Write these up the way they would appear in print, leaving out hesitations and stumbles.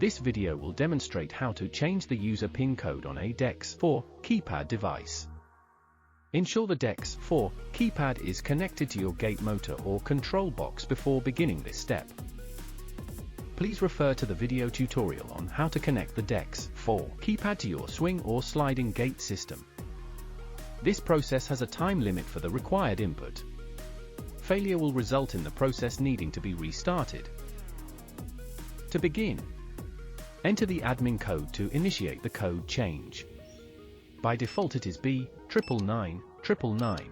This video will demonstrate how to change the user PIN code on a DEX4 keypad device. Ensure the DEX4 keypad is connected to your gate motor or control box before beginning this step. Please refer to the video tutorial on how to connect the DEX4 keypad to your swing or sliding gate system. This process has a time limit for the required input. Failure will result in the process needing to be restarted. To begin, enter the admin code to initiate the code change. By default it is B99999.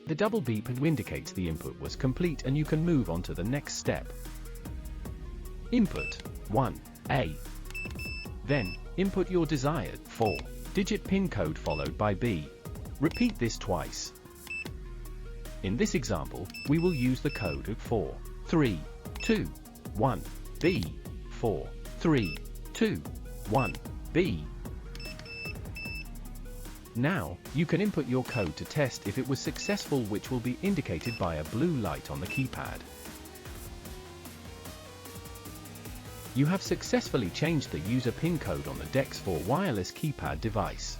The double beep indicates the input was complete and you can move on to the next step. Input 1A. Then, input your desired 4-digit PIN code followed by B. Repeat this twice. In this example, we will use the code of 4321B. 4321B. Now, you can input your code to test if it was successful, which will be indicated by a blue light on the keypad. You have successfully changed the user PIN code on the DEX4 wireless keypad device.